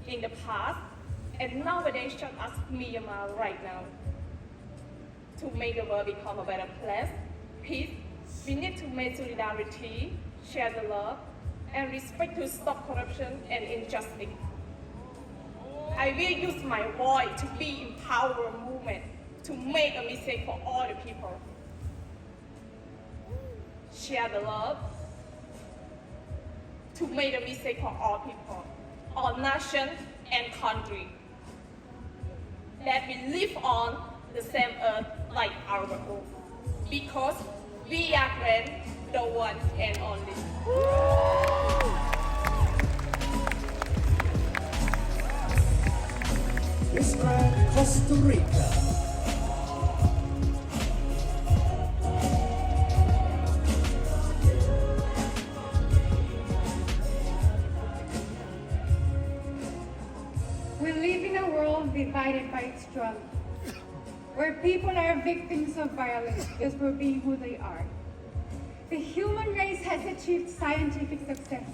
in the past, and nowadays just as Myanmar right now. To make the world become a better place, peace, we need to make solidarity, share the love, and respect to stop corruption and injustice. I will use my voice to be empower movement, to make a mistake for all the people. Share the love, to make a mistake for all people, all nations and country. That we live on the same earth like our own. Because we are friends, the one and only. Miss Grand Costa Rica. We live in a world divided by struggle, where people are victims of violence just for being who they are. The human race has achieved scientific success.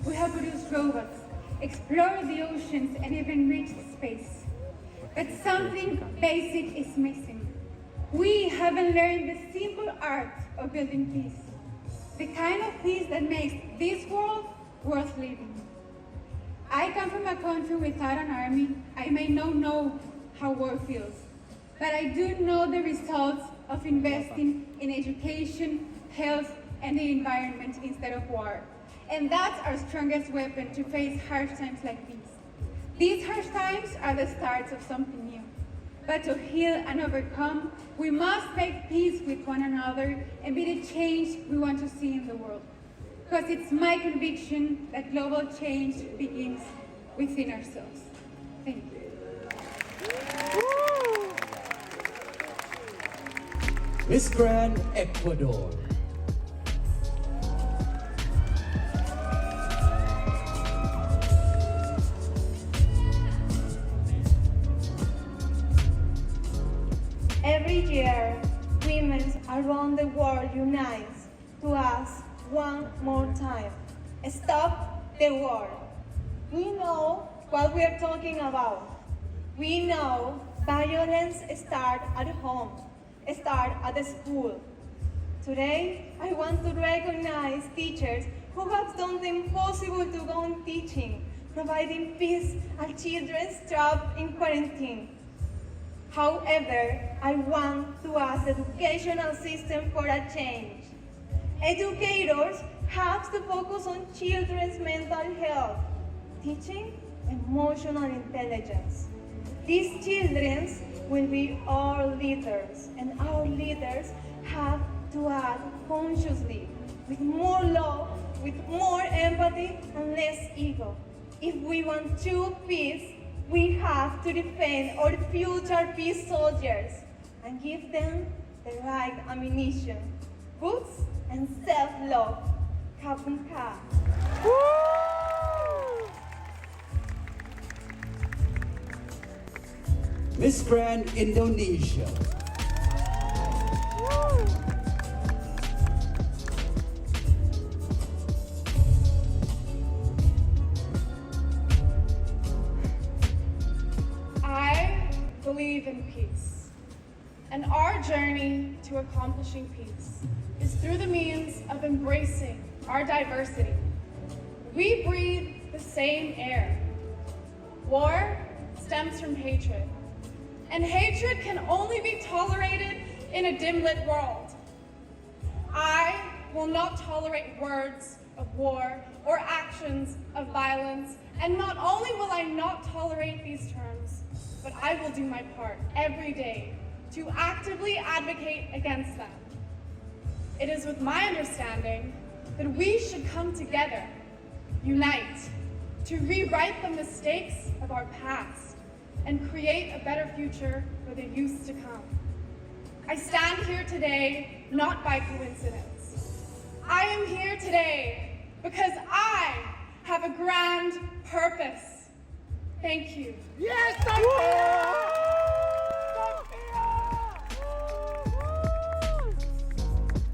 We have produced robots, explored the oceans, and even reached space. But something basic is missing. We haven't learned the simple art of building peace, the kind of peace that makes this world worth living. I come from a country without an army. I may not know how war feels, but I do know the results of investing in education, health, and the environment instead of war. And that's our strongest weapon to face harsh times like these. These harsh times are the starts of something new. But to heal and overcome, we must make peace with one another and be the change we want to see in the world. Because it's my conviction that global change begins within ourselves. Thank you. Miss Grand Ecuador. Every year, women around the world unite to ask one more time, stop the war. We know what we are talking about. We know violence starts at home, starts at the school. Today, I want to recognize teachers who have done the impossible to go on teaching, providing peace at children trapped in quarantine. However, I want to ask the educational system for a change. Educators have to focus on children's mental health, teaching emotional intelligence. These children will be our leaders, and our leaders have to act consciously, with more love, with more empathy, and less ego. If we want true peace, we have to defend our future peace soldiers and give them the right ammunition, books, and self-love. Kapun ka. Miss Grand Indonesia. I believe in peace, and our journey to accomplishing peace is through the means of embracing our diversity. We breathe the same air. War stems from hatred, and hatred can only be tolerated in a dim-lit world. I will not tolerate words of war or actions of violence, and not only will I not tolerate these terms, but I will do my part every day to actively advocate against them. It is with my understanding that we should come together, unite, to rewrite the mistakes of our past and create a better future for the youth to come. I stand here today not by coincidence. I am here today because I have a grand purpose. Thank you. Yes,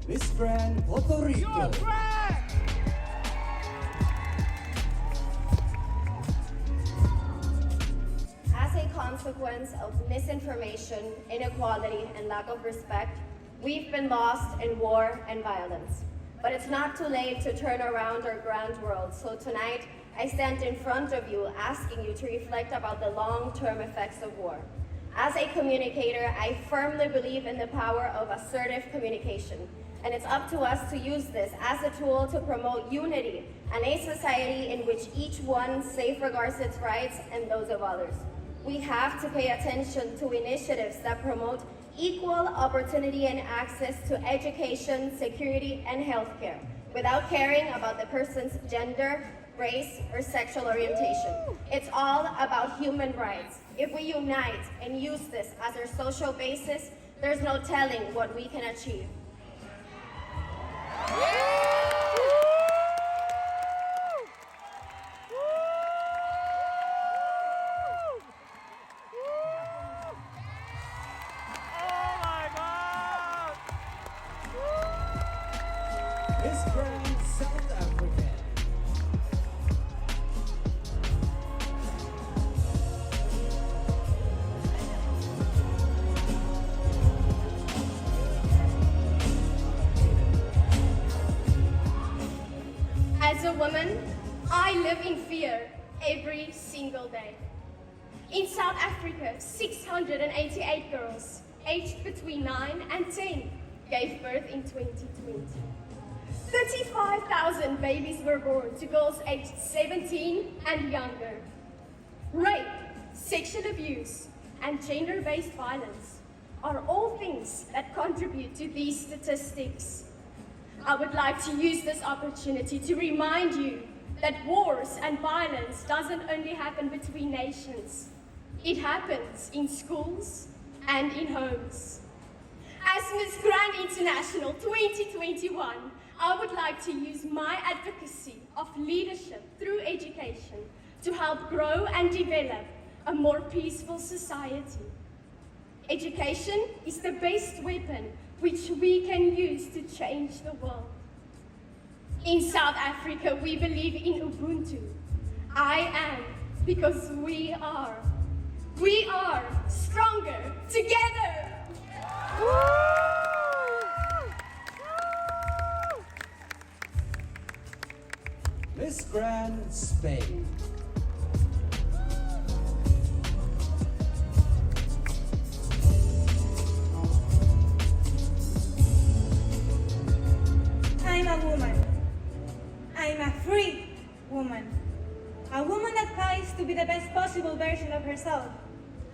Miss Grand Puerto Rico. consequence of misinformation, inequality, and lack of respect, we've been lost in war and violence. But it's not too late to turn around our grand world. So tonight, I stand in front of you asking you to reflect about the long-term effects of war. As a communicator, I firmly believe in the power of assertive communication. And it's up to us to use this as a tool to promote unity and a society in which each one safeguards its rights and those of others. We have to pay attention to initiatives that promote equal opportunity and access to education, security, and healthcare, without caring about the person's gender, race, or sexual orientation. It's all about human rights. If we unite and use this as our social basis, there's no telling what we can achieve. Miss Grand South Africa. As a woman, I live in fear every single day. In South Africa, 688 girls aged between 9 and 10 gave birth in 2020. 35,000 babies were born to girls aged 17 and younger. Rape, sexual abuse, and gender-based violence are all things that contribute to these statistics. I would like to use this opportunity to remind you that wars and violence doesn't only happen between nations. It happens in schools and in homes. As Miss Grand International 2021, I would like to use my advocacy of leadership through education to help grow and develop a more peaceful society. Education is the best weapon which we can use to change the world. In South Africa, we believe in Ubuntu. I am because we are. We are stronger together. Miss Grand Spain. I'm a woman. I'm a free woman. A woman that fights to be the best possible version of herself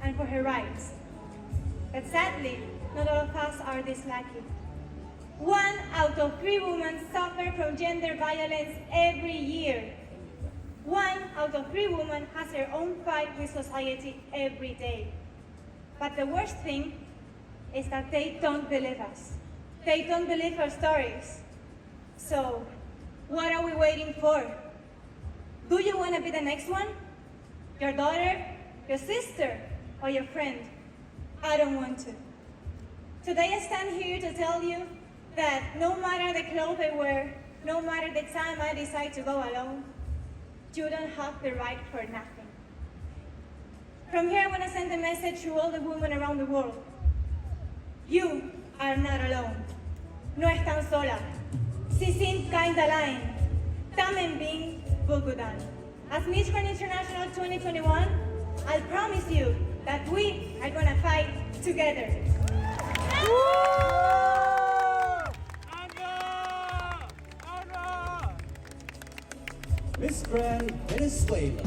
and for her rights. But sadly, not all of us are this lucky. 1 out of 3 women suffer from gender violence every year. 1 out of 3 women has her own fight with society every day. But the worst thing is that they don't believe us. They don't believe our stories. So, what are we waiting for? Do you want to be the next one? Your daughter, your sister, or your friend? I don't want to. Today I stand here to tell you that no matter the clothes I wear, no matter the time I decide to go alone, you don't have the right for nothing. From here I want to send a message to all the women around the world. You are not alone. No están sola. Sie sind kein allein. Tamen bin Bogodan. As Miss Grand International 2021, I promise you that we are gonna fight together. Miss Grand Venezuela.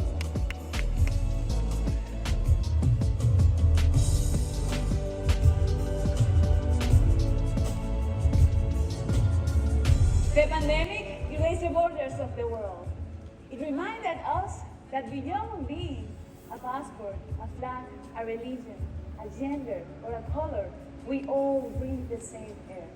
The pandemic erased the borders of the world. It reminded us that beyond being a passport, a flag, a religion, a gender, or a color, we all breathe the same air.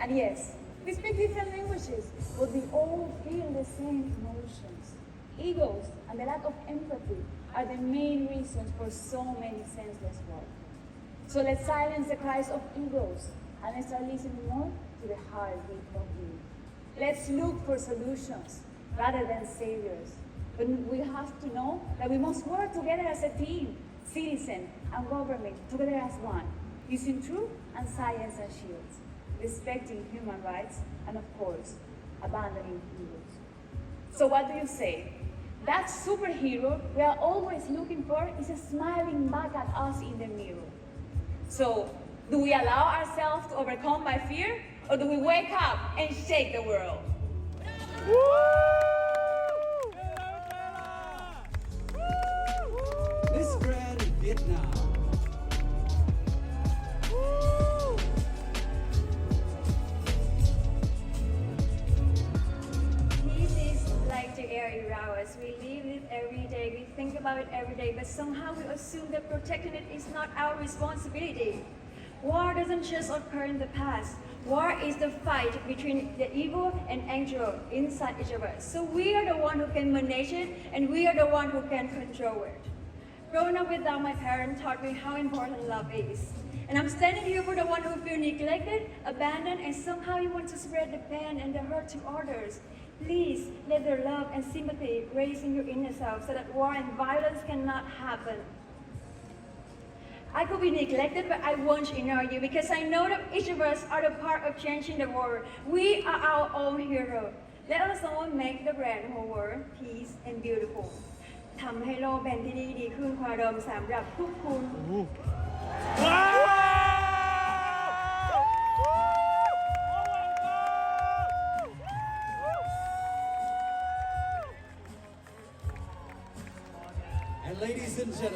And yes, we speak different languages, but we all feel the same emotions. Egos and the lack of empathy are the main reasons for so many senseless wars. So let's silence the cries of egos and let's start listening more to the heartbeat of you. Let's look for solutions rather than saviors. But we have to know that we must work together as a team citizen, and government together as one, using truth and science as shields, respecting human rights, and of course, abandoning heroes. So what do you say? That superhero we are always looking for is smiling back at us in the mirror. So, do we allow ourselves to overcome by fear, or do we wake up and shake the world? Miss Grand Vietnam. Peace is like the air around us. We live it every day, we think about it every day, but somehow we assume that protecting it is not our responsibility. War doesn't just occur in the past. War is the fight between the evil and angel inside each of us. So we are the one who can manage it, and we are the one who can control it. Growing up without my parents taught me how important love is. And I'm standing here for the one who feel neglected, abandoned, and somehow you want to spread the pain and the hurt to others. Please let their love and sympathy raise in your inner self so that war and violence cannot happen. I could be neglected, but I won't ignore you because I know that each of us are the part of changing the world. We are our own hero. Let us all make the brand whole world peace and beautiful. ทำให้โลกเป็นที่ดีขึ้นกว่าเดิมสำหรับทุกคน And ladies and gentlemen.